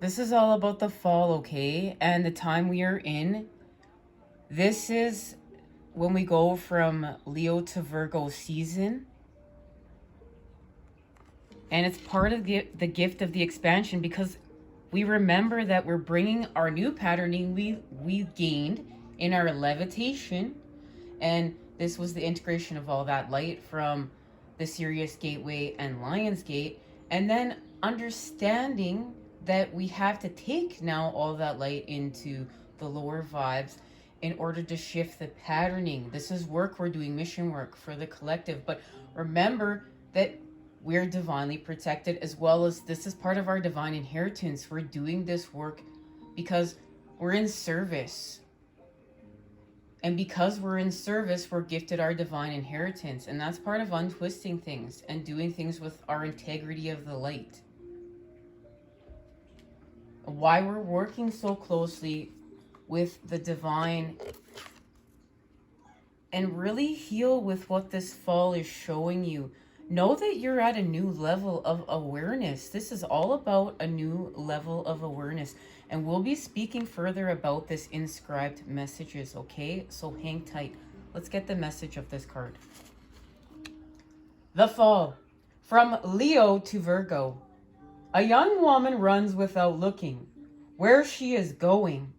This is all about the fall, okay? And the time we are in. This is when we go from Leo to Virgo season. And it's part of the gift of the expansion, because we remember that we're bringing our new patterning we gained in our levitation. And this was the integration of all that light from the Sirius Gateway and Lion's Gate. And then understanding that we have to take now all that light into the lower vibes in order to shift the patterning. This is work we're doing, mission work for the collective. But remember that we're divinely protected, as well as this is part of our divine inheritance. We're doing this work because we're in service. And because we're in service, we're gifted our divine inheritance. And that's part of untwisting things and doing things with our integrity of the light. Why we're working so closely with the divine and really heal with what this fall is showing you. Know that you're at a new level of awareness. This is all about a new level of awareness. And we'll be speaking further about this in scribed messages, okay? So hang tight. Let's get the message of this card. The fall. From Leo to Virgo. A young woman runs without looking where she is going.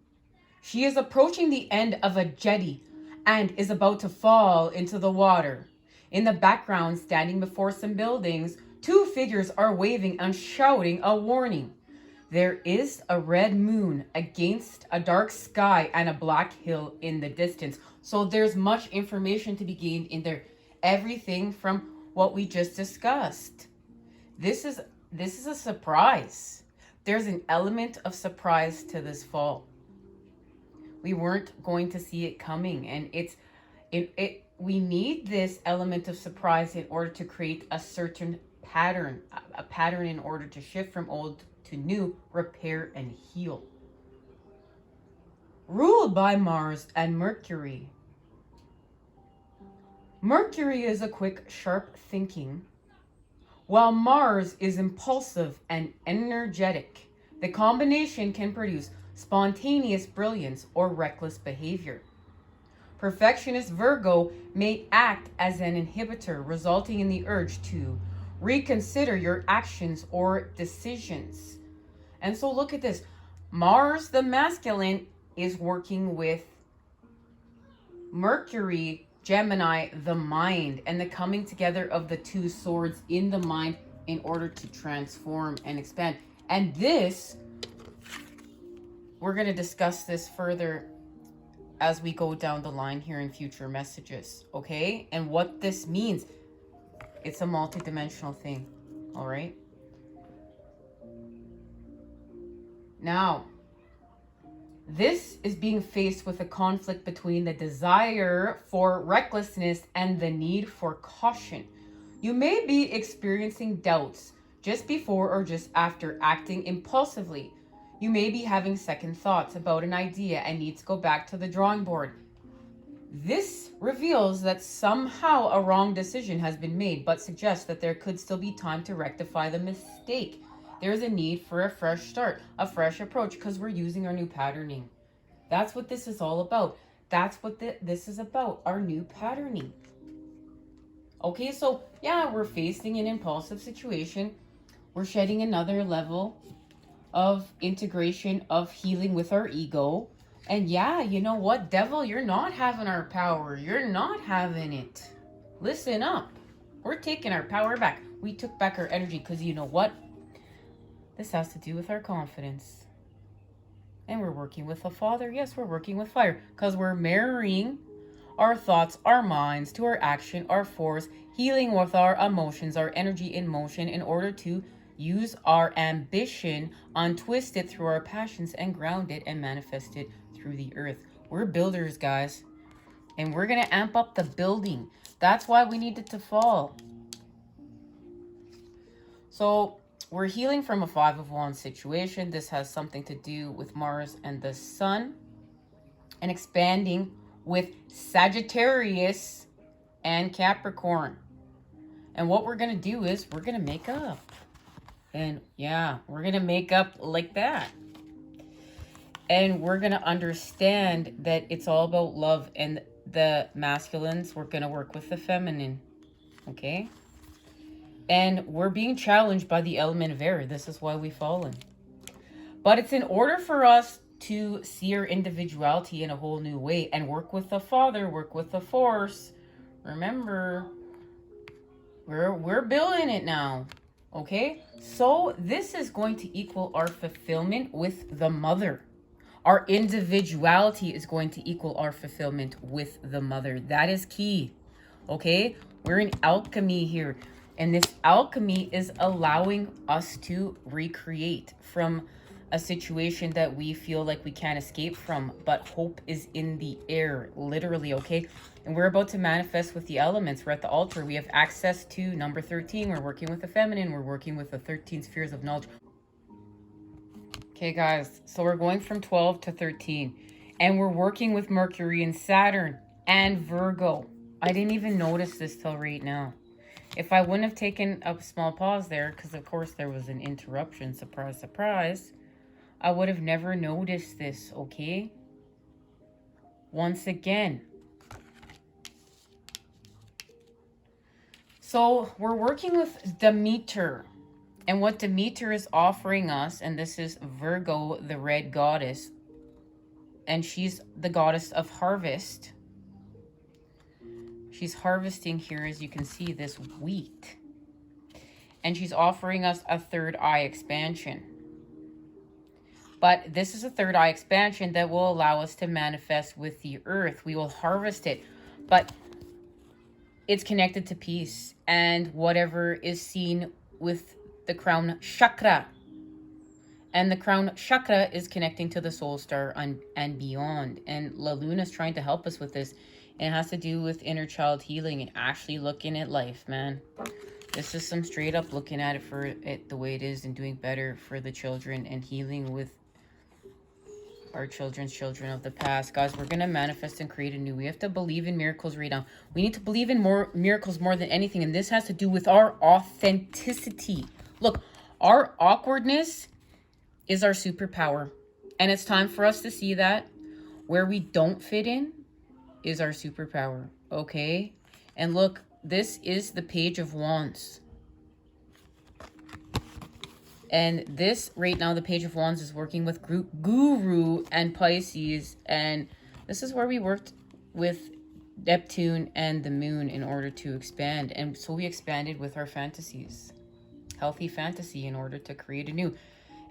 She is approaching the end of a jetty and is about to fall into the water. In the background, standing before some buildings, two figures are waving and shouting a warning. There is a red moon against a dark sky and a black hill in the distance. So there's much information to be gained in there. Everything from what we just discussed. This is a surprise. There's an element of surprise to this fall. We weren't going to see it coming, and we need this element of surprise in order to create a certain pattern, a pattern in order to shift from old to new, repair and heal. Ruled by Mars and Mercury. Mercury is a quick, sharp thinking, while Mars is impulsive and energetic. The combination can produce spontaneous brilliance or reckless behavior. Perfectionist Virgo may act as an inhibitor, resulting in the urge to reconsider your actions or decisions. And so look at this. Mars, the masculine, is working with Mercury, Gemini, the mind, and the coming together of the two swords in the mind in order to transform and expand. And this, we're going to discuss this further as we go down the line here in future messages, okay? And what this means, it's a multidimensional thing, all right? Now, this is being faced with a conflict between the desire for recklessness and the need for caution. You may be experiencing doubts just before or just after acting impulsively. You may be having second thoughts about an idea and need to go back to the drawing board. This reveals that somehow a wrong decision has been made, but suggests that there could still be time to rectify the mistake. There's a need for a fresh start, a fresh approach, because we're using our new patterning. That's what this is all about. That's what this is about, our new patterning. Okay, so yeah, we're facing an impulsive situation. We're shedding another level of integration, of healing with our ego. And yeah, you know what, devil, you're not having our power. You're not having it. Listen up. We're taking our power back. We took back our energy because you know what? This has to do with our confidence. And we're working with the Father. Yes, we're working with fire because we're marrying our thoughts, our minds to our action, our force, healing with our emotions, our energy in motion in order to use our ambition, untwist it through our passions, and ground it and manifest it through the earth. We're builders, guys. And we're going to amp up the building. That's why we needed to fall. So we're healing from a Five of Wands situation. This has something to do with Mars and the Sun. And expanding with Sagittarius and Capricorn. And what we're going to do is we're going to make up. And yeah, we're going to make up like that. And we're going to understand that it's all about love, and the masculines, we're going to work with the feminine. Okay? And we're being challenged by the element of air. This is why we've fallen. But it's in order for us to see our individuality in a whole new way and work with the Father, work with the Force. Remember, we're building it now. Okay? So this is going to equal our fulfillment with the Mother. Our individuality is going to equal our fulfillment with the Mother. That is key. Okay? We're in alchemy here. And this alchemy is allowing us to recreate from a situation that we feel like we can't escape from, but hope is in the air, literally, okay? And we're about to manifest with the elements. We're at the altar. We have access to number 13. We're working with the feminine. We're working with the 13 spheres of knowledge. Okay, guys, so we're going from 12 to 13. And we're working with Mercury and Saturn and Virgo. I didn't even notice this till right now. If I wouldn't have taken a small pause there, because of course there was an interruption, surprise, surprise, I would have never noticed this, okay? Once again. So we're working with Demeter. And what Demeter is offering us, and this is Virgo, the red goddess, and she's the goddess of harvest. She's harvesting here, as you can see, this wheat. And she's offering us a third eye expansion. But this is a third eye expansion that will allow us to manifest with the earth. We will harvest it. But it's connected to peace and whatever is seen with the crown chakra. And the crown chakra is connecting to the soul star and beyond. And La Luna is trying to help us with this. And it has to do with inner child healing and actually looking at life, man. This is some straight up looking at it for it the way it is and doing better for the children and healing with our children's children of the past. Guys, we're going to manifest and create a new. We have to believe in miracles right now. We need to believe in more miracles more than anything. And this has to do with our authenticity. Look, our awkwardness is our superpower. And it's time for us to see that where we don't fit in is our superpower. Okay? And look, this is the Page of Wands. And this, right now, the Page of Wands is working with Guru and Pisces. And this is where we worked with Neptune and the Moon in order to expand. And so we expanded with our fantasies. Healthy fantasy in order to create a new.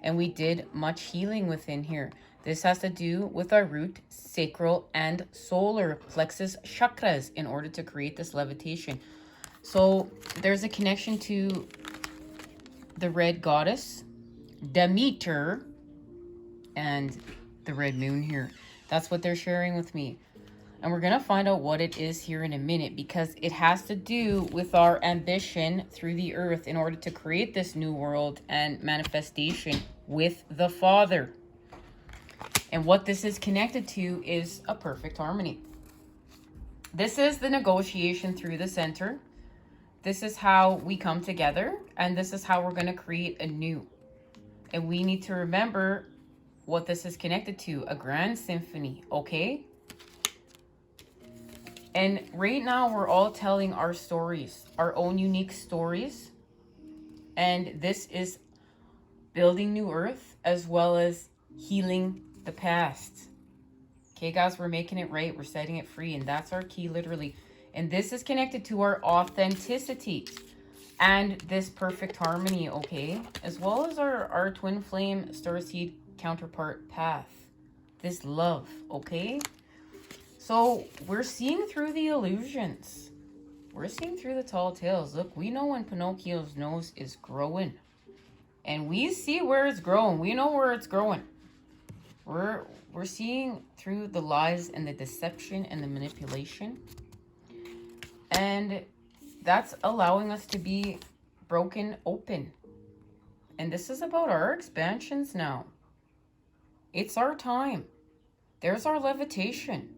And we did much healing within here. This has to do with our root, sacral, and solar plexus chakras in order to create this levitation. So there's a connection to the red goddess, Demeter, and the red moon here. That's what they're sharing with me. And we're going to find out what it is here in a minute, because it has to do with our ambition through the earth in order to create this new world and manifestation with the Father. And what this is connected to is a perfect harmony. This is the negotiation through the center. This is how we come together, and this is how we're going to create a new. And we need to remember what this is connected to, a grand symphony, okay? And right now we're all telling our stories, our own unique stories. And this is building new earth as well as healing the past. Okay, guys, we're making it right. We're setting it free, and that's our key, literally. And this is connected to our authenticity and this perfect harmony, okay? As well as our twin flame starseed counterpart path. This love, okay? So we're seeing through the illusions. We're seeing through the tall tales. Look, we know when Pinocchio's nose is growing. And we see where it's growing. We know where it's growing. We're seeing through the lies and the deception and the manipulation. And that's allowing us to be broken open. And this is about our expansions now. It's our time. There's our levitation.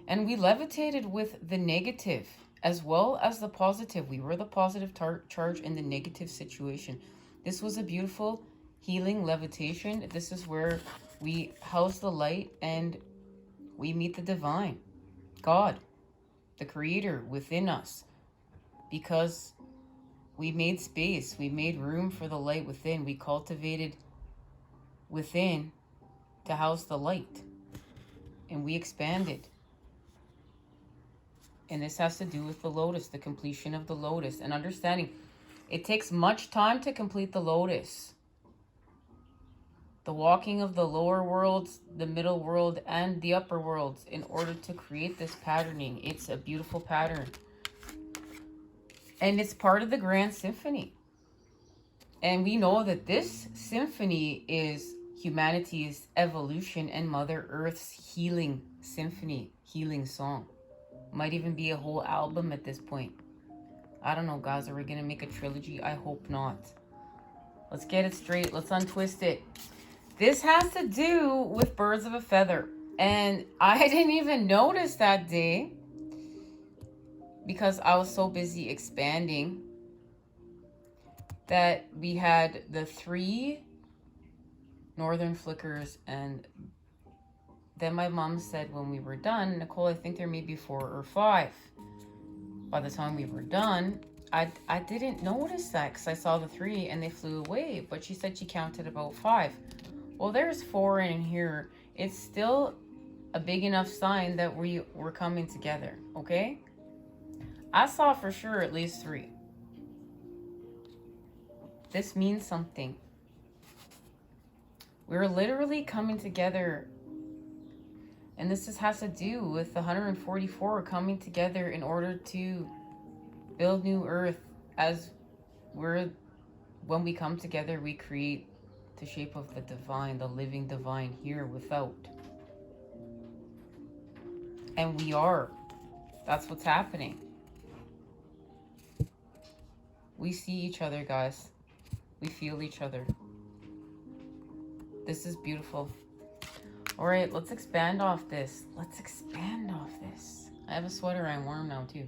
And we levitated with the negative as well as the positive. We were the positive charge in the negative situation. This was a beautiful healing levitation. This is where we house the light and we meet the divine, God, the creator within us, because we made space, we made room for the light within. We cultivated within to house the light, and we expanded. And this has to do with the lotus, the completion of the lotus, and understanding it takes much time to complete the lotus. The walking of the lower worlds, the middle world, and the upper worlds in order to create this patterning. It's a beautiful pattern. And it's part of the grand symphony. And we know that this symphony is humanity's evolution and Mother Earth's healing symphony, healing song. Might even be a whole album at this point. I don't know, guys. Are we going to make a trilogy? I hope not. Let's get it straight. Let's untwist it. This has to do with birds of a feather. And I didn't even notice that day because I was so busy expanding that we had the 3 northern flickers, and then my mom said when we were done, Nicole, I think there may be 4 or 5. By the time we were done, I didn't notice that because I saw the 3 and they flew away, but she said she counted about 5. Well, there's 4 in here. It's still a big enough sign that we were coming together, okay? I saw for sure at least 3. This means something. We're literally coming together. And this has to do with the 144 coming together in order to build new earth. As when we come together, we create the shape of the divine, the living divine here without. And we are. That's what's happening. We see each other, guys. We feel each other. This is beautiful. All right, let's expand off this. Let's expand off this. I have a sweater I'm warm now too.